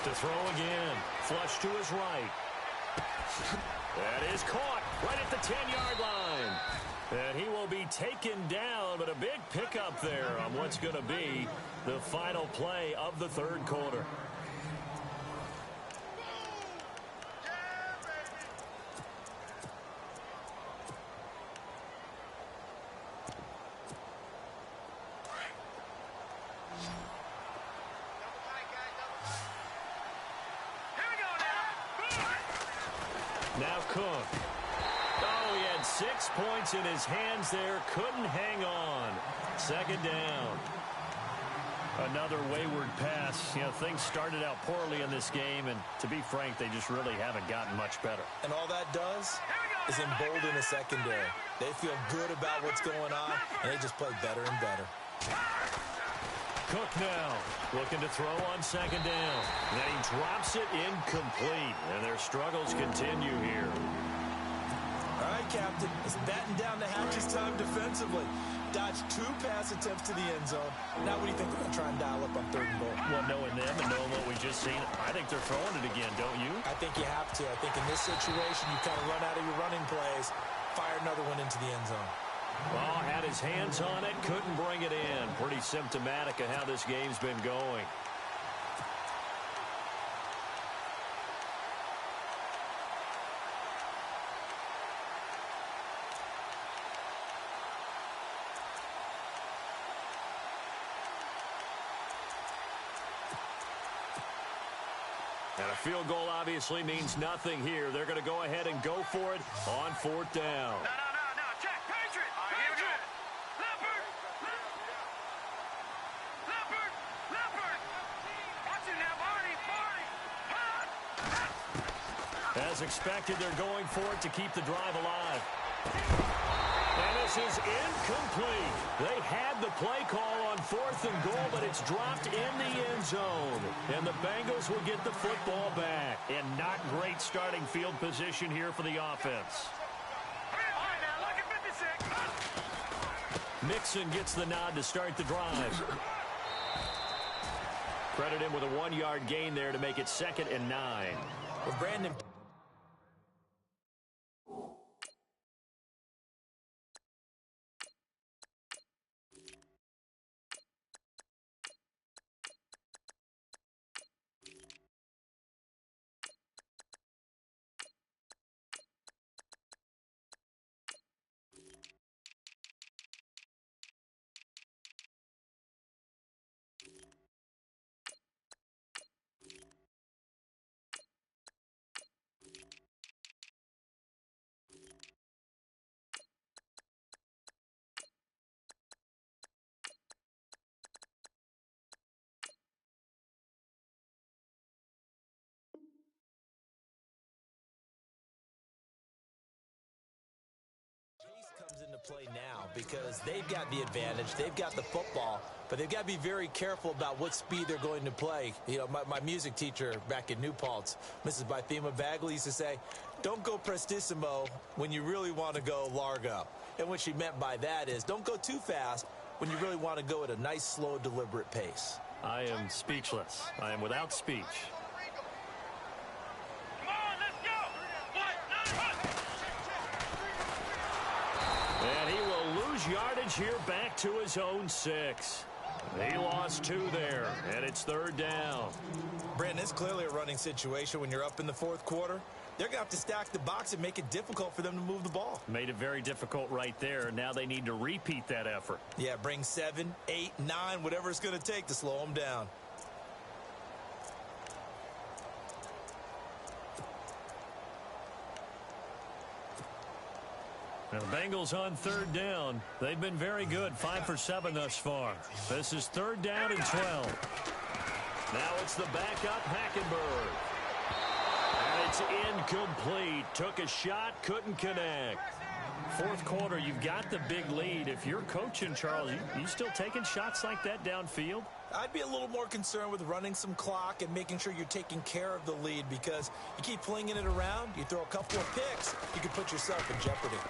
To throw again. Flush to his right. That is caught right at the 10-yard line. And he will be taken down, but a big pickup there on what's going to be the final play of the third quarter. Now Cook. Oh, he had 6 points in his hands there. Couldn't hang on. Second down. Another wayward pass. You know, things started out poorly in this game, and to be frank, they just really haven't gotten much better. And all that does is embolden the secondary. They feel good about what's going on, and they just play better and better. Cook now looking to throw on second down. Then he drops it incomplete, and their struggles continue here. All right, Captain. It's batten down the hatches time defensively. Dodged 2 pass attempts to the end zone. Now what do you think they're going to try and dial up on 3rd and goal? Well, knowing them and knowing what we just seen, I think they're throwing it again, don't you? I think you have to. I think in this situation, you kind of run out of your running plays, fire another one into the end zone. Well, had his hands on it, couldn't bring it in. Pretty symptomatic of how this game's been going. And a field goal obviously means nothing here. They're going to go ahead and go for it on 4th down. As expected, they're going for it to keep the drive alive. And this is incomplete. They had the play call on 4th and goal, but it's dropped in the end zone. And the Bengals will get the football back. And not great starting field position here for the offense. All right, now look at Mixon gets the nod to start the drive. Credit him with a 1-yard gain there to make it 2nd and 9. Well, Brandon... comes into play now because they've got the advantage. They've got the football, but they've got to be very careful about what speed they're going to play. You know, my music teacher back in New Paltz, Mrs. Bythema Bagley, used to say, don't go prestissimo when you really want to go largo. And what she meant by that is don't go too fast when you really want to go at a nice, slow, deliberate pace. I am speechless. I am without speech. And he will lose yardage here back to his own 6. He lost 2 there, and it's 3rd down. Brandon, it's clearly a running situation when you're up in the 4th quarter. They're going to have to stack the box and make it difficult for them to move the ball. Made it very difficult right there. Now they need to repeat that effort. Yeah, bring 7, 8, 9, whatever it's going to take to slow them down. Now the Bengals on 3rd down. They've been very good, 5 for 7 thus far. This is 3rd down and 12. Now it's the backup, Hackenberg. And it's incomplete. Took a shot, couldn't connect. 4th quarter, you've got the big lead. If you're coaching, Charles, you still taking shots like that downfield? I'd be a little more concerned with running some clock and making sure you're taking care of the lead, because you keep flinging it around, you throw a couple of picks, you could put yourself in jeopardy.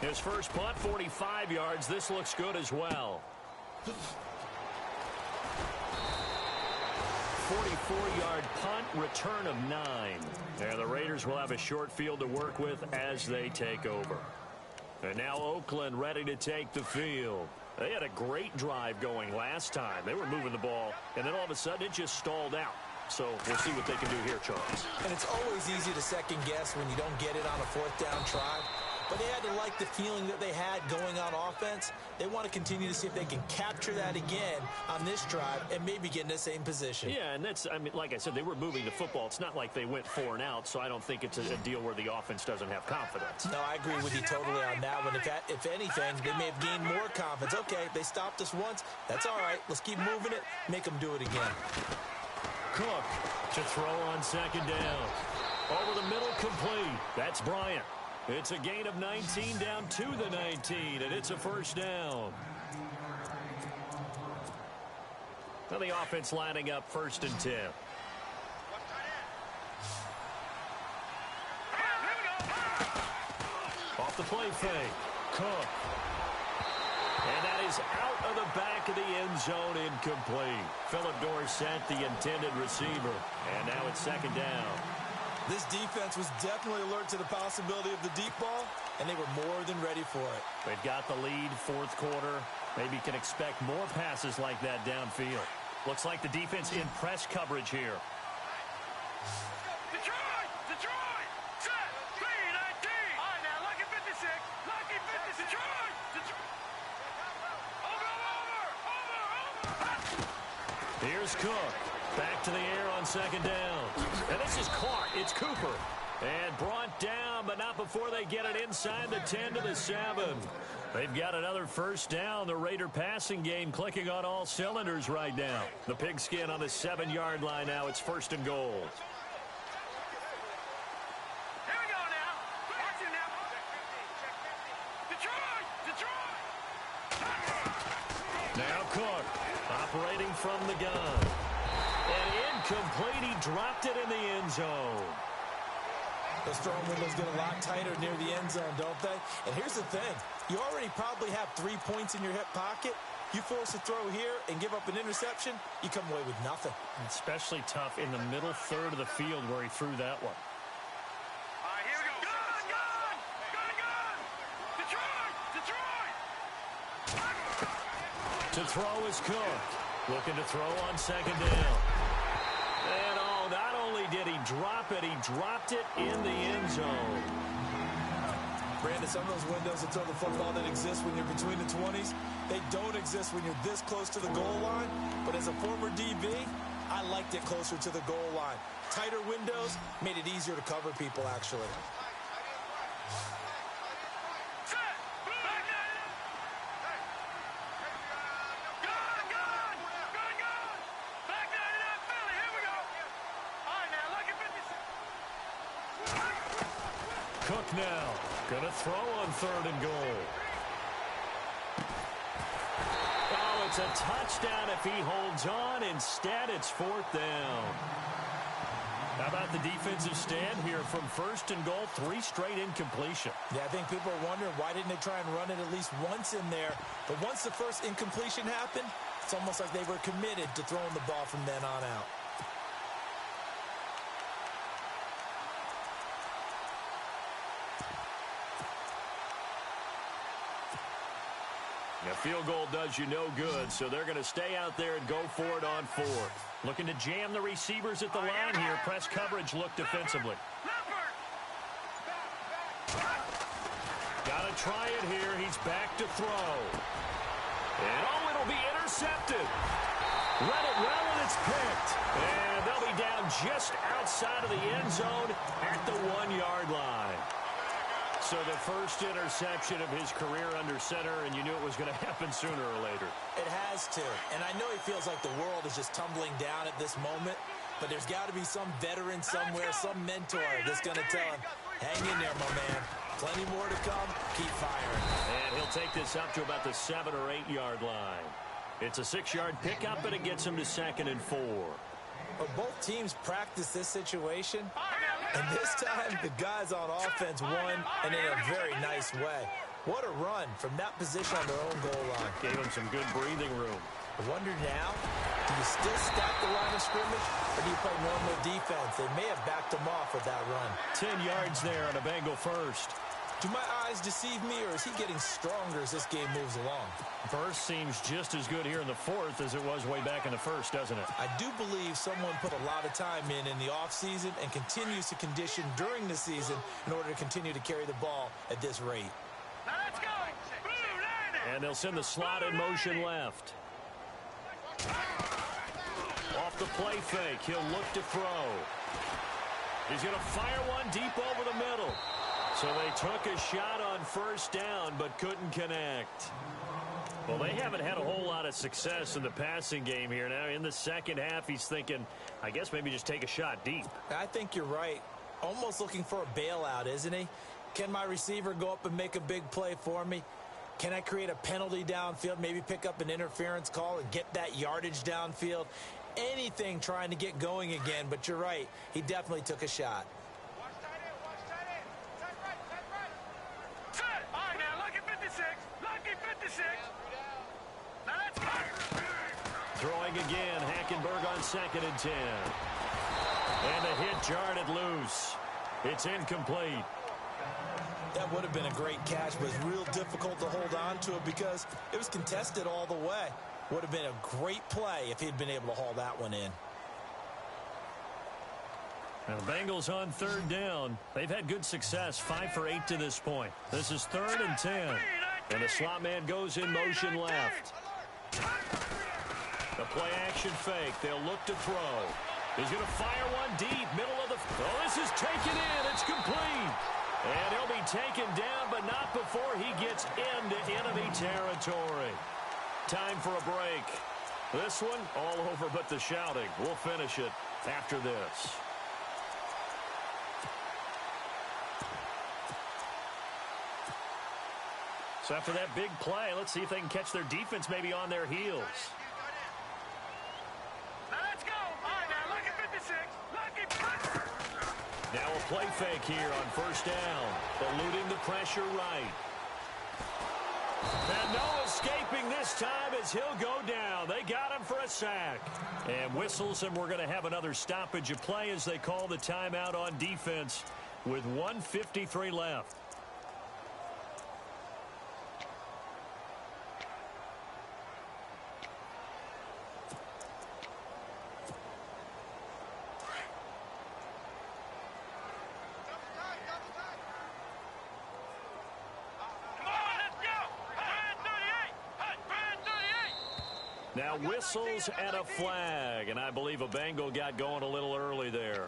His first punt, 45 yards. This looks good as well. 44-yard punt, return of 9. And the Raiders will have a short field to work with as they take over. And now Oakland ready to take the field. They had a great drive going last time. They were moving the ball, and then all of a sudden it just stalled out. So we'll see what they can do here, Charles. And it's always easy to second guess when you don't get it on a 4th down try. But they had to like the feeling that they had going on offense. They want to continue to see if they can capture that again on this drive and maybe get in the same position. Yeah, and that's, I mean, like I said, they were moving the football. It's not like they went 4 and out, so I don't think it's a deal where the offense doesn't have confidence. No, I agree with you totally on that one. If anything, they may have gained more confidence. Okay, they stopped us once. That's all right. Let's keep moving it. Make them do it again. Cook to throw on 2nd down. Over the middle, complete. That's Bryant. It's a gain of 19 down to the 19, and it's a 1st down. Now the offense lining up 1st and 10. Off the play fake. Cook. And that is out of the back of the end zone, incomplete. Philip Dorsett, the intended receiver. And now it's 2nd down. This defense was definitely alert to the possibility of the deep ball, and they were more than ready for it. They've got the lead, 4th quarter. Maybe can expect more passes like that downfield. Looks like the defense in press coverage here. Detroit! Detroit! Set! 3-19! All right, now, lucky 56. Lucky 56. Detroit! Detroit! Over! Here's Cook. Back to the air on 2nd down. And this is caught. It's Cooper. And brought down, but not before they get it inside the 10 to the 7. They've got another 1st down. The Raider passing game clicking on all cylinders right now. The Pigskin on the 7-yard line now. It's 1st and goal. Here we go now. Watch it now. Detroit! Detroit! Now Cook operating from the gun. And incomplete. He dropped it in the end zone. Those throwing windows get a lot tighter near the end zone, don't they? And here's the thing. You already probably have 3 points in your hip pocket. You force a throw here and give up an interception, you come away with nothing. Especially tough in the middle third of the field where he threw that one. All right, here we go. Gun! Detroit! To throw is Cook. Looking to throw on second down. And not only did he drop it, he dropped it in the end zone. Brandon, some of those windows to throw the football that exist when you're between the 20s, they don't exist when you're this close to the goal line. But as a former DB, I liked it closer to the goal line. Tighter windows made it easier to cover people, actually. Cook now, gonna throw on third and goal. Oh, it's a touchdown if he holds on. Instead, it's fourth down. How about the defensive stand here from first and goal, 3 straight incompletion. Yeah, I think people are wondering why didn't they try and run it at least once in there. But once the first incompletion happened, it's almost like they were committed to throwing the ball from then on out. A field goal does you no good, so they're going to stay out there and go for it on fourth. Looking to jam the receivers at the line here. Press coverage look defensively. Got to try it here. He's back to throw. And, it'll be intercepted. Read it well, and it's picked. And they'll be down just outside of the end zone at the 1-yard line. So the first interception of his career under center, and you knew it was going to happen sooner or later. It has to. And I know he feels like the world is just tumbling down at this moment, but there's got to be some veteran somewhere, some mentor that's going to tell him, hang in there, my man. Plenty more to come. Keep firing. And he'll take this up to about the 7- or 8-yard line. It's a 6-yard pickup, and it gets him to 2nd and 4. But both teams practice this situation, and this time the guys on offense won, and in a very nice way. What a run from that position on their own goal line. Gave him some good breathing room. I wonder now, do you still stack the line of scrimmage, or do you play normal defense? They may have backed him off with that run. 10 yards there on a Bengal first. Do my eyes deceive me, or is he getting stronger as this game moves along? Burst seems just as good here in the fourth as it was way back in the first, doesn't it? I do believe someone put a lot of time in the offseason and continues to condition during the season in order to continue to carry the ball at this rate. Now let's go. And they'll send the slot in motion left. Off the play fake, he'll look to throw. He's going to fire one deep over the middle. So they took a shot on first down, but couldn't connect. Well, they haven't had a whole lot of success in the passing game here. Now, in the second half, he's thinking, I guess maybe just take a shot deep. I think you're right. Almost looking for a bailout, isn't he? Can my receiver go up and make a big play for me? Can I create a penalty downfield, maybe pick up an interference call and get that yardage downfield? Anything trying to get going again, but you're right. He definitely took a shot. Throwing again, Hackenberg on 2nd and 10. And a hit jarred it loose. It's incomplete. That would have been a great catch, but it's real difficult to hold on to it because it was contested all the way. Would have been a great play if he'd been able to haul that one in. Now the Bengals on 3rd down. They've had good success, 5 for 8 to this point. This is 3rd and 10. And the slot man goes in motion left. The play action fake. They'll look to throw. He's going to fire one deep, middle of the... Oh, this is taken in. It's complete. And he'll be taken down, but not before he gets into enemy territory. Time for a break. This one, all over but the shouting. We'll finish it after this. So after that big play, let's see if they can catch their defense maybe on their heels. Now let's go. All right, now look at 56. Look at 56. Now a play fake here on first down. Eluding the pressure right. And no escaping this time as he'll go down. They got him for a sack. And whistles, and we're going to have another stoppage of play as they call the timeout on defense with 1:53 left. Now whistles and a flag, and I believe a Bengal got going a little early there.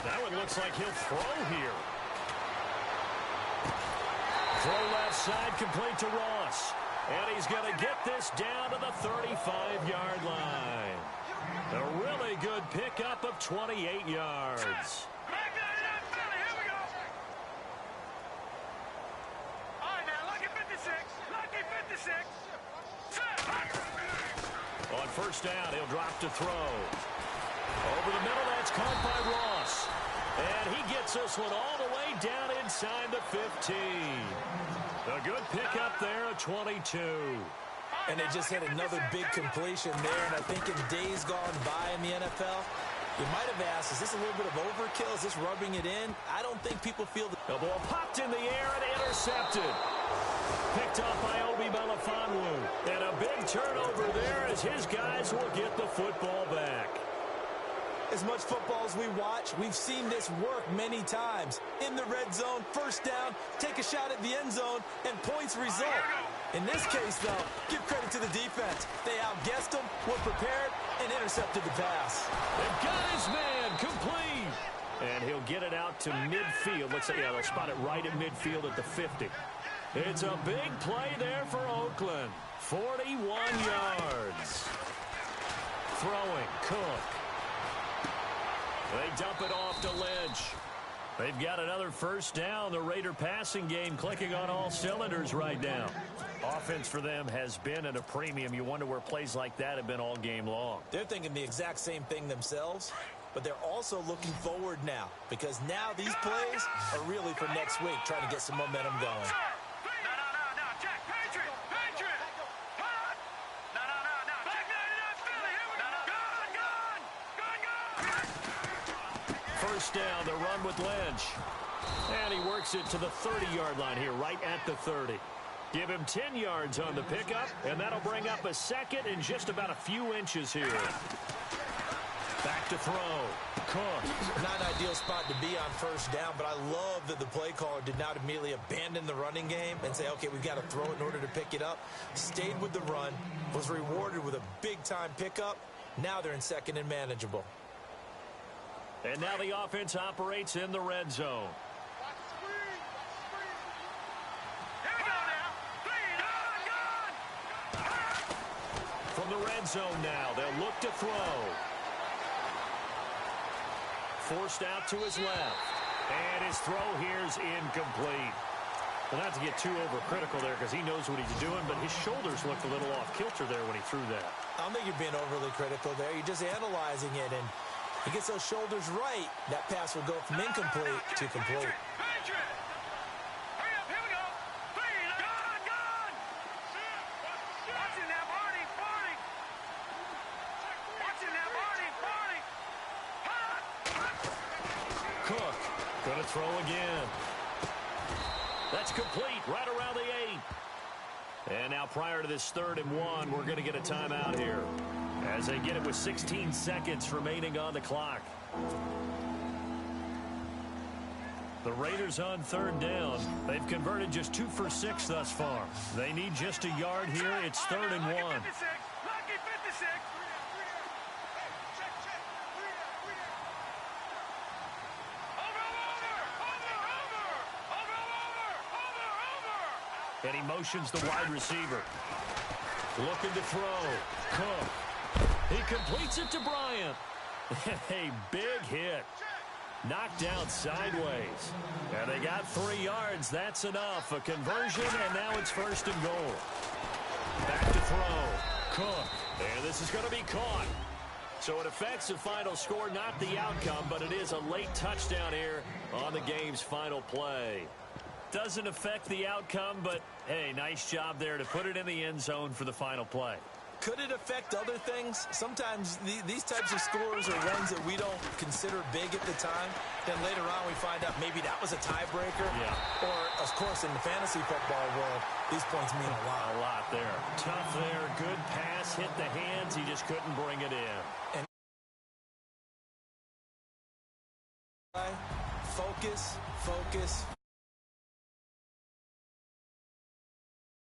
That one looks like he'll throw here. Throw left side, complete to Ross. And he's going to get this down to the 35-yard line. A really good pickup of 28 yards. On first down, he'll drop to throw. Over the middle, that's caught by Ross. And he gets this one all the way down inside the 15. A good pickup there at 22. And they just had another big completion there. And I think in days gone by in the NFL, you might have asked, is this a little bit of overkill? Is this rubbing it in? I don't think people feel the ball popped in the air and intercepted. Picked up by Obi Melifonwu. And a big turnover there as his guys will get the football back. As much football as we watch, we've seen this work many times. In the red zone, first down, take a shot at the end zone, and points result. In this case, though, give credit to the defense. They outguessed him, were prepared, and intercepted the pass. They've got his man complete. And he'll get it out to midfield. Looks like, yeah, they'll spot it right at midfield at the 50. It's a big play there for Oakland. 41 yards. Throwing, Cook. They dump it off to Lynch. They've got another first down. The Raider passing game clicking on all cylinders right now. Offense for them has been at a premium. You wonder where plays like that have been all game long. They're thinking the exact same thing themselves, but they're also looking forward now because now these plays are really for next week, trying to get some momentum going. First down, the run with Lynch. And he works it to the 30-yard line here, right at the 30. Give him 10 yards on the pickup, and that'll bring up a second in just about a few inches here. Back to throw. Cook. Not an ideal spot to be on first down, but I love that the play caller did not immediately abandon the running game and say, okay, we've got to throw it in order to pick it up. Stayed with the run, was rewarded with a big-time pickup. Now they're in second and manageable. And now the offense operates in the red zone. From the red zone now, they'll look to throw. Forced out to his left. And his throw here is incomplete. Well, not to get too overcritical there because he knows what he's doing, but his shoulders looked a little off kilter there when he threw that. I don't think you're being overly critical there. You're just analyzing it, and he gets those shoulders right. That pass will go from incomplete to complete. Cook going to throw again. That's complete right around the 8. And now prior to this 3rd and 1, we're going to get a timeout here as they get it with 16 seconds remaining on the clock. The Raiders on 3rd down. They've converted just 2 for 6 thus far. They need just a yard here. It's 3rd and 1. And he motions the wide receiver. Looking to throw. Cook. He completes it to Bryant. A big hit. Knocked out sideways. And they got 3 yards. That's enough. A conversion, and now it's 1st and goal. Back to throw. Cook. And this is going to be caught. So it affects the final score, not the outcome, but it is a late touchdown here on the game's final play. Doesn't affect the outcome, but, hey, nice job there to put it in the end zone for the final play. Could it affect other things? Sometimes these types of scores are ones that we don't consider big at the time. Then later on we find out maybe that was a tiebreaker. Yeah. Or, of course, in the fantasy football world, these points mean a lot. A lot there. Tough there. Good pass. Hit the hands. He just couldn't bring it in. And focus, focus,